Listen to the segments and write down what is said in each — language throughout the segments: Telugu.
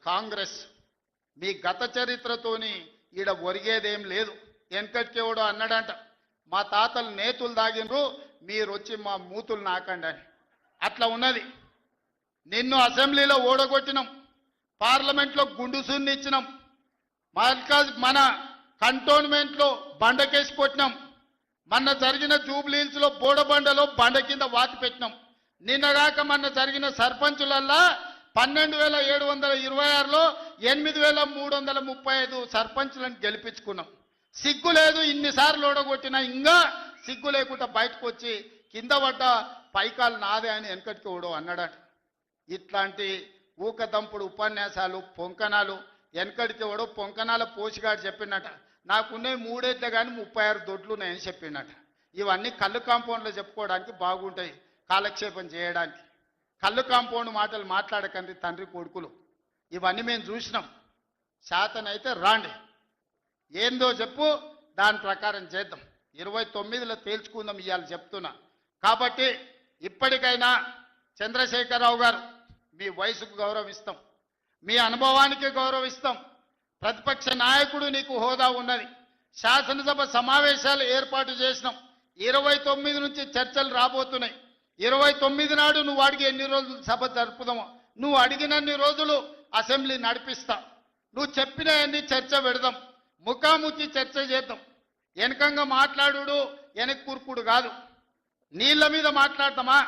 కాంగ్రెస్ మీ గత చరిత్రతోని ఈడ ఒరిగేదేం లేదు. వెనకటికేవడో అన్నాడంట, మా తాతలు నేతులు దాగినరు, మీరు వచ్చి మా మూతులు నాకండి అని. అట్లా ఉన్నది. నిన్ను అసెంబ్లీలో ఓడగొట్టినాం, పార్లమెంట్లో గుండు సున్ని ఇచ్చినాం, మన కంటోన్మెంట్లో బండకేసి కొట్టినాం, మొన్న జరిగిన జూబ్లీహిల్స్లో బోడబండలో బండ కింద వాతి పెట్టినాం. నిన్నగాక మొన్న జరిగిన సర్పంచులల్లా 12,726లో 8,335 సర్పంచులను గెలిపించుకున్నాం. సిగ్గు లేదు, ఇన్నిసార్లు ఓడగొట్టినా ఇంకా సిగ్గు లేకుండా బయటకు వచ్చి కింద పడ్డ పైకాలు నాదే అని వెనకటికి ఓడో అన్నాడట. ఇట్లాంటి ఊకదంపుడు ఉపన్యాసాలు పొంకనాలు వెనకడికి ఓడో పొంకనాల పోసిగాడు చెప్పినట. నాకున్నాయి 3 ఏళ్ళే కానీ 36 దొడ్లు ఉన్నాయని చెప్పిండట. ఇవన్నీ కళ్ళు కాంపౌండ్లో చెప్పుకోవడానికి బాగుంటాయి, కాలక్షేపం చేయడానికి. కళ్ళు కాంపౌండ్ మాటలు మాట్లాడకండి తండ్రి కొడుకులు. ఇవన్నీ మేము చూసినాం. శాతనైతే రాండి, ఏందో చెప్పు, దాని ప్రకారం చేద్దాం. 29లో తేల్చుకుందాం ఇవాళ చెప్తున్నా. కాబట్టి ఇప్పటికైనా చంద్రశేఖరరావు గారు, మీ వయసుకు గౌరవిస్తాం, మీ అనుభవానికి గౌరవిస్తాం. ప్రతిపక్ష నాయకుడు నీకు హోదా ఉన్నది. శాసనసభ సమావేశాలు ఏర్పాటు చేసినాం. 29 నుంచి చర్చలు రాబోతున్నాయి. 29 నాడు నువ్వు అడిగి ఎన్ని రోజులు సభ జరుపుదామో, నువ్వు అడిగినన్ని రోజులు అసెంబ్లీ నడిపిస్తా. నువ్వు చెప్పిన అన్ని చర్చ పెడదాం, ముఖాముఖి చర్చ చేద్దాం. వెనకంగా మాట్లాడు వెనక్కి కూర్పుడు కాదు. నీళ్ల మీద మాట్లాడతామా,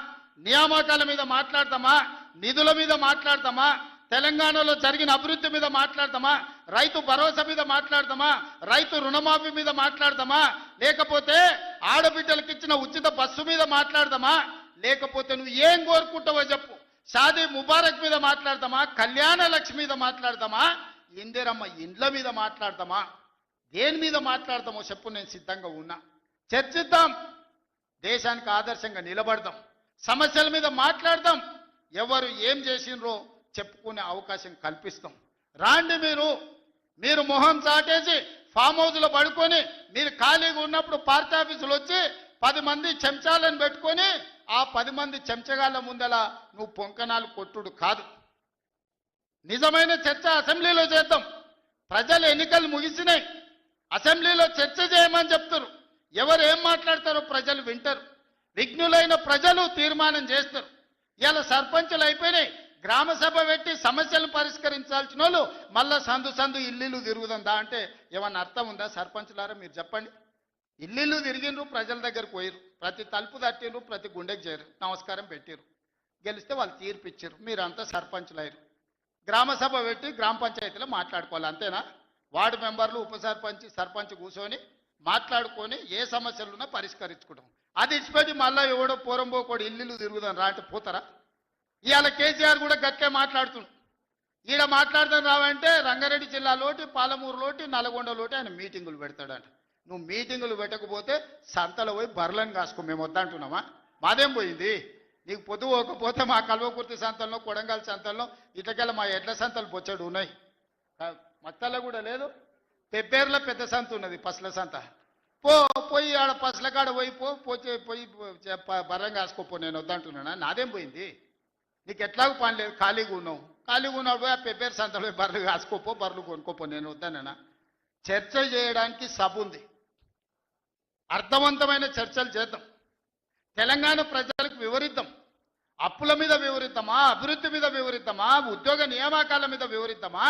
నియామకాల మీద మాట్లాడతామా, నిధుల మీద మాట్లాడతామా, తెలంగాణలో జరిగిన అభివృద్ధి మీద మాట్లాడతామా, రైతు భరోసా మీద మాట్లాడతామా, రైతు రుణమాఫీ మీద మాట్లాడతామా, లేకపోతే ఆడబిడ్డలకు ఇచ్చిన ఉచిత బస్సు మీద మాట్లాడతామా, లేకపోతే నువ్వు ఏం కోరుకుంటావో చెప్పు, షాదీ ముబారక్ మీద మాట్లాడతామా, కళ్యాణ లక్ష్మి మీద మాట్లాడతామా, ఇందిరమ్మ ఇండ్ల మీద మాట్లాడతామా, దేని మీద మాట్లాడతామో చెప్పు, నేను సిద్ధంగా ఉన్నా. చర్చిద్దాం, దేశానికి ఆదర్శంగా నిలబడదాం, సమస్యల మీద మాట్లాడదాం, ఎవరు ఏం చేసినరో చెప్పుకునే అవకాశం కల్పిస్తాం. రాండి, మీరు మొహం చాటేసి ఫామ్ హౌస్లో పడుకొని మీరు ఖాళీగా ఉన్నప్పుడు పార్టీ ఆఫీసులు వచ్చి 10 మంది చెంచాలను పెట్టుకొని ఆ 10 మంది చెంచగాళ్ళ ముందల నువ్వు పొంకనాలు కొట్టుడు కాదు. నిజమైన చర్చ అసెంబ్లీలో చేద్దాం. ప్రజల ఎన్నికలు ముగిసినాయి, అసెంబ్లీలో చర్చ చేయమని చెప్తారు. ఎవరు ఏం మాట్లాడతారో ప్రజలు వింటారు. విఘ్నులైన ప్రజలు తీర్మానం చేస్తారు. ఇలా సర్పంచులు అయిపోయినాయి, గ్రామ సభ పెట్టి సమస్యలు పరిష్కరించాల్సిన వాళ్ళు మళ్ళా సందు ఇల్లు తిరుగుతుందా అంటే ఏమన్నా అర్థం ఉందా? సర్పంచులారా మీరు చెప్పండి. ఇల్లు తిరిగినరు, ప్రజల దగ్గరకు పోయిరు, ప్రతి తలుపు తట్టిరు, ప్రతి గుండెకి చేరు, నమస్కారం పెట్టిరు, గెలిస్తే వాళ్ళు తీర్పిచ్చారు, మీరంతా సర్పంచులు అయ్యారు. గ్రామ సభ పెట్టి గ్రామ పంచాయతీలో మాట్లాడుకోవాలి, అంతేనా? వార్డు మెంబర్లు, ఉప సర్పంచ్, సర్పంచ్ కూర్చొని మాట్లాడుకొని ఏ సమస్యలున్నా పరిష్కరించుకుంటాం. అది ఇచ్చిపెట్టి మళ్ళీ ఎవడో పోరంబోకోడు ఇల్లు తిరుగుదాం రా అంటే పోతారా? ఇవాళ కేసీఆర్ కూడా గట్టే మాట్లాడుతున్నాడు. ఈడ మాట్లాడతాను రావంటే రంగారెడ్డి జిల్లాలోటి, పాలమూరులోటి, నల్గొండలోటి ఆయన మీటింగులు పెడతాడంట. నువ్వు మీటింగులు పెట్టకపోతే సంతలో పోయి బర్లను కాసుకో, మేము వద్దంటున్నామా? మాదేం పోయింది? నీకు పొద్దు పోకపోతే మా కల్వకుర్తి సంతల్లో, కొడంగల్ సంతల్లో, ఇటకెళ్ళ మా ఎడ్ల సంతలు బొచ్చడు ఉన్నాయి. మత్తల్లో కూడా లేదు. పెబ్బేర్లో పెద్ద సంత ఉన్నది, పసల సంత. పోయి ఆడ పసల కాడ పోయి బర్రం కాసుకోపో, నేను వద్దంటున్నానా? నాదేం పోయింది? నీకు ఎట్లాగూ పని లేదు, ఖాళీగా ఉన్నావు పోయి ఆ పెబ్బేరు సంతలో బర్రెలు కాసుకోపో, బర్రెలు కొనుక్కోపో, నేను వద్దానన్నా? చర్చ చేయడానికి సభ ఉంది, అర్థవంతమైన చర్చలు చేద్దాం, తెలంగాణ ప్రజలకు వివరిద్దాం. అప్పుల మీద వివరిద్దామా, అభివృద్ధి మీద వివరిద్దామా, ఉద్యోగ నియామకాల మీద వివరిద్దామా,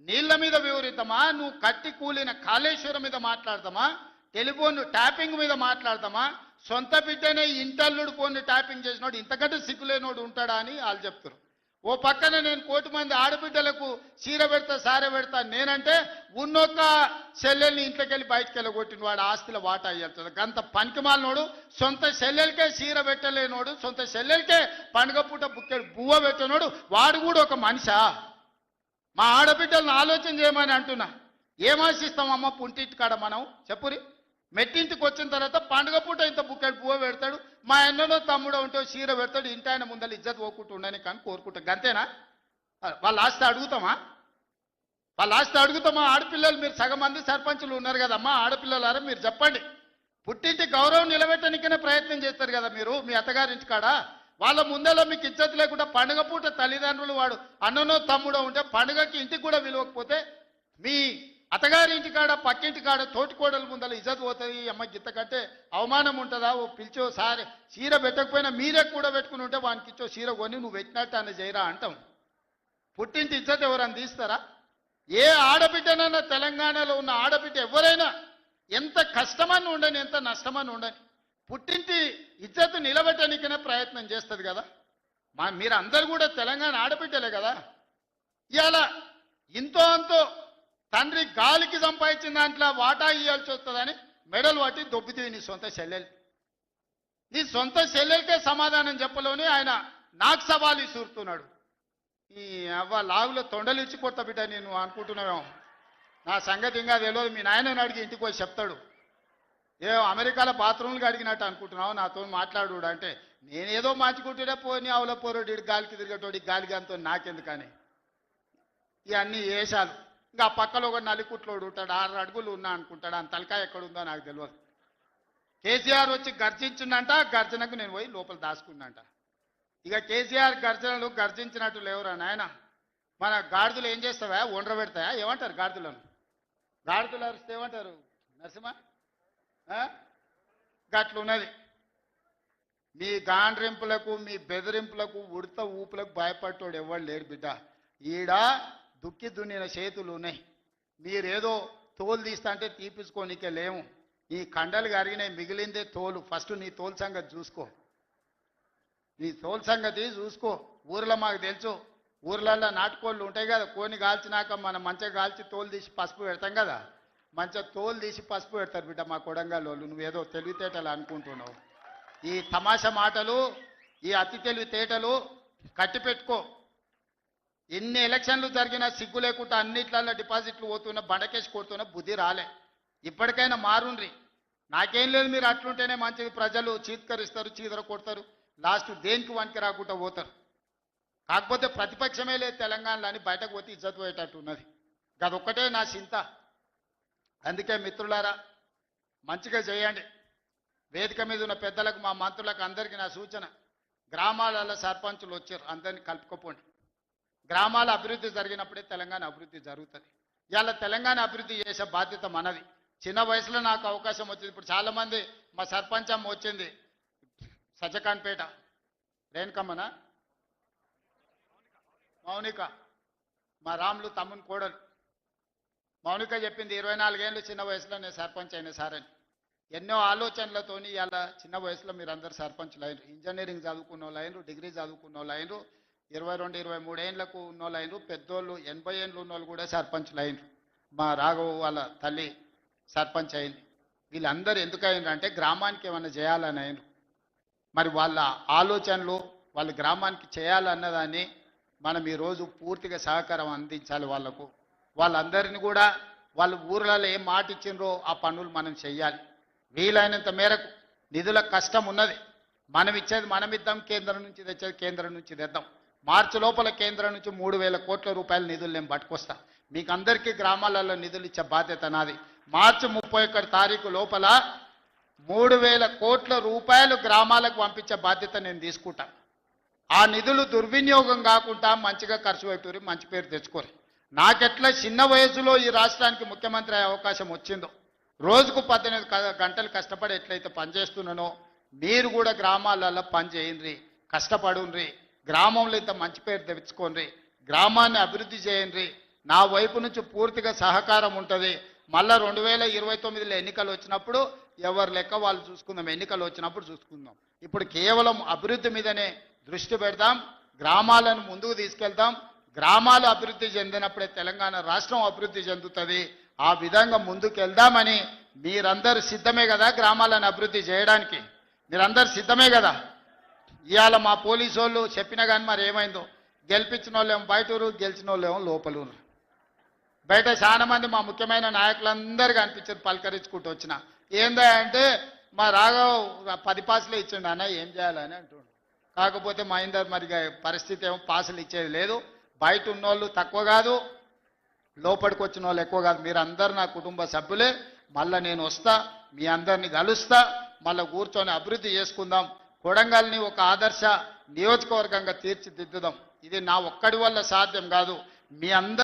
నీళ్ల మీద వివరిద్దామా, నువ్వు కట్టి కూలిన కాళేశ్వరం మీద మాట్లాడతామా, టెలిఫోన్ ట్యాపింగ్ మీద మాట్లాడతామా, సొంత బిడ్డనే ఇంటల్లుడు ఫోన్ ట్యాపింగ్ చేసినోడు ఇంతకంటే సిగ్గులేనోడు ఉంటాడా అని వాళ్ళు చెప్తారు. ఓ పక్కన నేను 1 కోటి మంది ఆడబిడ్డలకు చీర పెడతా, సారె పెడతా నేనంటే ఉన్నొక్క చెల్లెల్ని ఇంట్లోకెళ్ళి బయటకు వెళ్ళగొట్టిన వాడు ఆస్తిలో వాటా అయ్యేస్తుంది. గంత పనికిమాలినోడు, సొంత చెల్లెలకే చీర పెట్టలేనోడు, సొంత చెల్లెలకే పండుగ పూట బుక్కెడు బువ్వ పెట్టినోడు, వాడు కూడా ఒక మనిషా? మా ఆడబిడ్డలను ఆలోచన చేయమని అంటున్నా. ఏం ఆశిస్తామమ్మ పుంటింటి కాడ మనం? చెప్పురి. మెట్టింటికి వచ్చిన తర్వాత పండుగ పూట ఇంత బుక్కెడు పువ్వు పెడతాడు, మా అన్ననో తమ్ముడో ఉంటే చీర పెడతాడు, ఇంటి ఆయన ముందర ఇజ్జత్ పోకుంటూ ఉండని కానీ కోరుకుంటాం. గంతేనా? వాళ్ళ ఆస్తి అడుగుతామా? ఆడపిల్లలు మీరు సగం మంది సర్పంచులు ఉన్నారు కదమ్మా, ఆడపిల్లలారా మీరు చెప్పండి. పుట్టింటి గౌరవం నిలబెట్టడానికైనా ప్రయత్నం చేస్తారు కదా మీరు మీ అత్తగారింటి కాడ. వాళ్ళ ముందర మీకు ఇజ్జత్ లేకుండా పండుగ పూట తల్లిదండ్రులు వాడు అన్ననో తమ్ముడో ఉంటే పండుగకి ఇంటికి కూడా విలువకపోతే మీ అత్తగారి ఇంటికాడ పక్కింటి కాడ తోటికోడల ముందర ఇజ్జత్ పోతుంది. అమ్మ గిత్త కంటే అవమానం ఉంటుందా? ఓ పిలిచో సారి చీర పెట్టకపోయినా మీరే కూడా పెట్టుకుని ఉంటే వానికి ఇచ్చో చీర కొని నువ్వు పెట్టినట్టు అన్న చేయరా అంటాం. పుట్టింటి ఇజ్జత్ ఎవరని తీస్తారా? ఏ ఆడబిడ్డనన్నా తెలంగాణలో ఉన్న ఆడబిడ్డ ఎవరైనా ఎంత కష్టమని ఉండని ఎంత నష్టమని ఉండని పుట్టింటి ఇజ్జత్ నిలబెట్టడానికైనా ప్రయత్నం చేస్తుంది కదా. మీరు అందరు కూడా తెలంగాణ ఆడబిడ్డలే కదా. ఇవాళ ఇంతో అంతో తండ్రి గాలికి సంపాదించిన దాంట్లో వాటా ఇవ్వాల్సి వస్తుందని మెడలు పట్టి దొబ్బితీవి నీ సొంత చెల్లెలు. నీ సొంత చెల్లెలకే సమాధానం చెప్పలోనే ఆయన నాకు సవాలు ఇసురుతున్నాడు. ఈ అవ్వ లాగులో తొండలు ఇచ్చి కొత్త బిడ్డ నేను అనుకుంటున్నావేమో. నా సంగతి ఇంకా తెలియదు. మీ నాయనని అడిగి ఇంటికి పోయి చెప్తాడు. అమెరికాలో బాత్రూమ్లు అడిగినట్టు అనుకుంటున్నావు నాతో మాట్లాడు అంటే నేనేదో మార్చుకుంటుండే పోని ఆవుల పోరోడి గాలికి తిరిగేటోడి గాలికి అంతో నాకెందుకని ఇవన్నీ వేషాలు. ఇంకా పక్కలో ఒక నలికుట్లోడు ఉంటాడు, 6 అడుగులు ఉన్నా అనుకుంటాడు. అంత తలకాయ ఎక్కడుందో నాకు తెలియదు. కేసీఆర్ వచ్చి గర్జించిందంట. గర్జనకు నేను పోయి లోపల దాచుకున్నంట. ఇక కేసీఆర్ గర్జనలు గర్జించినట్టు లేవురా నాయన. మన గాడిదలు ఏం చేస్తావా? ఒండ్ర పెడతాయా? ఏమంటారు గాడిదలను? గాడిదలు అరిస్తే ఏమంటారు నరసింహ? గట్లున్నది. మీ గాండ్రింపులకు మీ బెదిరింపులకు ఉడత ఊపులకు భయపడ్డోడు ఎవరు లేడు బిడ్డ. ఈడ దుక్కి దున్నిన చేతులు ఉన్నాయి. మీరేదో తోలు తీస్తా అంటే తీపించుకోనికే లేము. ఈ కండలు కరిగినాయి, మిగిలిందే తోలు. ఫస్ట్ నీ తోలు సంగతి చూసుకో. నీ తోలు సంగతి చూసుకో. ఊర్లో మాకు తెలుసు, ఊర్లలో నాటుకోళ్ళు ఉంటాయి కదా. కోని కాల్చినాక మనం మంచిగా కాల్చి తోలు తీసి పసుపు పెడతాం కదా. మంచిగా తోలు తీసి పసుపు పెడతారు బిడ్డ మా కొడంగల్ వాళ్ళు. నువ్వేదో తెలివితేటలు అనుకుంటున్నావు. ఈ తమాషా మాటలు, ఈ అతి తెలివితేటలు కట్టిపెట్టుకో. ఎన్ని ఎలక్షన్లు జరిగినా సిగ్గు లేకుండా అన్నిట్లలో డిపాజిట్లు పోతున్నా బండకేసి కొడుతున్నా బుద్ధి రాలే. ఇప్పటికైనా మారుండ్రి. నాకేం లేదు, మీరు అట్లుంటేనే మంచిది. ప్రజలు చీత్కరిస్తారు, చీదర కొడతారు, లాస్ట్ దేనికి వనికి రాకుండా పోతారు. కాకపోతే ప్రతిపక్షమే లేదు తెలంగాణలో అని బయటకు పోతే ఇజ్జత్ పోయేటట్టు ఉన్నది. అదొక్కటే నా చింత. అందుకే మిత్రులారా మంచిగా చేయండి. వేదిక మీద ఉన్న పెద్దలకు, మా మంత్రులకు అందరికీ నా సూచన, గ్రామాలలో సర్పంచులు వచ్చారు, అందరినీ కలుపుకోపోండి. గ్రామాల అభివృద్ధి జరిగినప్పుడే తెలంగాణ అభివృద్ధి జరుగుతుంది. ఇవాళ తెలంగాణ అభివృద్ధి చేసే బాధ్యత మనది. చిన్న వయసులో నాకు అవకాశం వచ్చింది. ఇప్పుడు చాలామంది మా సర్పంచ్ అమ్మ వచ్చింది సజ్జకాన్పేట, రేణుకమ్మనా మౌనిక, మా రాములు తమ్ముని కోడలు మౌనిక చెప్పింది 24 ఏళ్ళు చిన్న వయసులో నేను సర్పంచ్ అయినా సార్ అని. ఎన్నో ఆలోచనలతోని ఇవాళ చిన్న వయసులో మీరు అందరు సర్పంచ్లు అయినరు. ఇంజనీరింగ్ చదువుకున్న వాళ్ళు అయినరు, డిగ్రీ చదువుకున్న వాళ్ళు అయినరు, 22, 23 ఏళ్ళకు ఉన్న వాళ్ళు అయినరు, పెద్దోళ్ళు 80 ఏళ్ళు ఉన్న వాళ్ళు కూడా సర్పంచ్లు అయినరు. మా రాఘవ వాళ్ళ తల్లి సర్పంచ్ అయింది. వీళ్ళందరూ ఎందుకు అయినరు అంటే గ్రామానికి ఏమైనా చేయాలని అయినరు. మరి వాళ్ళ ఆలోచనలు వాళ్ళ గ్రామానికి చేయాలన్నదాన్ని మనం ఈరోజు పూర్తిగా సహకారం అందించాలి వాళ్ళకు. వాళ్ళందరినీ కూడా వాళ్ళ ఊర్లలో ఏం మాట ఇచ్చిండ్రో ఆ పనులు మనం చెయ్యాలి. వీలైనంత మేరకు నిధుల కష్టం ఉన్నది. మనం ఇచ్చేది మనం ఇద్దాం, కేంద్రం నుంచి తెచ్చేది కేంద్రం నుంచి తెద్దాం. మార్చి లోపల కేంద్రం నుంచి 3,000 కోట్ల రూపాయల నిధులు నేను పట్టుకొస్తా. మీకు అందరికీ గ్రామాలలో నిధులు ఇచ్చే బాధ్యత నాది. మార్చి 31 తారీఖు లోపల 3,000 కోట్ల రూపాయలు గ్రామాలకు పంపించే బాధ్యత నేను తీసుకుంటా. ఆ నిధులు దుర్వినియోగం కాకుండా మంచిగా ఖర్చు పెట్టుకుని మంచి పేరు తెచ్చుకోరు. నాకెట్లా చిన్న వయసులో ఈ రాష్ట్రానికి ముఖ్యమంత్రి అయ్యే అవకాశం వచ్చిందో, రోజుకు 18 గంటలు కష్టపడి ఎట్లయితే పనిచేస్తున్నానో మీరు కూడా గ్రామాలలో పని చేయండి, కష్టపడుండ్రి, గ్రామంలో ఇంత మంచి పేరు తెచ్చుకోండి, గ్రామాన్ని అభివృద్ధి చేయండి. నా వైపు నుంచి పూర్తిగా సహకారం ఉంటుంది. మళ్ళా 2029లో ఎన్నికలు వచ్చినప్పుడు ఎవరి లెక్క వాళ్ళు చూసుకుందాం. ఎన్నికలు వచ్చినప్పుడు చూసుకుందాం. ఇప్పుడు కేవలం అభివృద్ధి మీదనే దృష్టి పెడదాం, గ్రామాలను ముందుకు తీసుకెళ్తాం. గ్రామాలు అభివృద్ధి చెందినప్పుడే తెలంగాణ రాష్ట్రం అభివృద్ధి చెందుతుంది. ఆ విధంగా ముందుకు వెళ్దామని మీరందరూ సిద్ధమే కదా? గ్రామాలను అభివృద్ధి చేయడానికి మీరందరూ సిద్ధమే కదా? ఇవాళ మా పోలీసు వాళ్ళు చెప్పినా కానీ మరి ఏమైందో, గెలిపించిన వాళ్ళేమో బయటూరు, గెలిచిన వాళ్ళేమో లోపలు. బయట చాలా మంది మా ముఖ్యమైన నాయకులందరూ కనిపించారు, పలకరించుకుంటూ వచ్చిన. ఏందా అంటే మా రాఘవ్ 10 పాసులు ఇచ్చిండు అన్న, ఏం చేయాలని అంటుండు. కాకపోతే మా ఇందరు మరి పరిస్థితి ఏమో పాసులు ఇచ్చేది లేదు. బయట ఉన్నోళ్ళు తక్కువ కాదు, లోపలికి వచ్చిన వాళ్ళు ఎక్కువ కాదు. మీరందరూ నా కుటుంబ సభ్యులే. మళ్ళీ నేను వస్తా, మీ అందరినీ కలుస్తా, మళ్ళీ కూర్చొని అభివృద్ధి చేసుకుందాం. కొడంగల్ని ఒక ఆదర్శ నియోజకవర్గంగా తీర్చిదిద్దుదాం. ఇది నా ఒక్కడి వల్ల సాధ్యం కాదు, మీ అందరి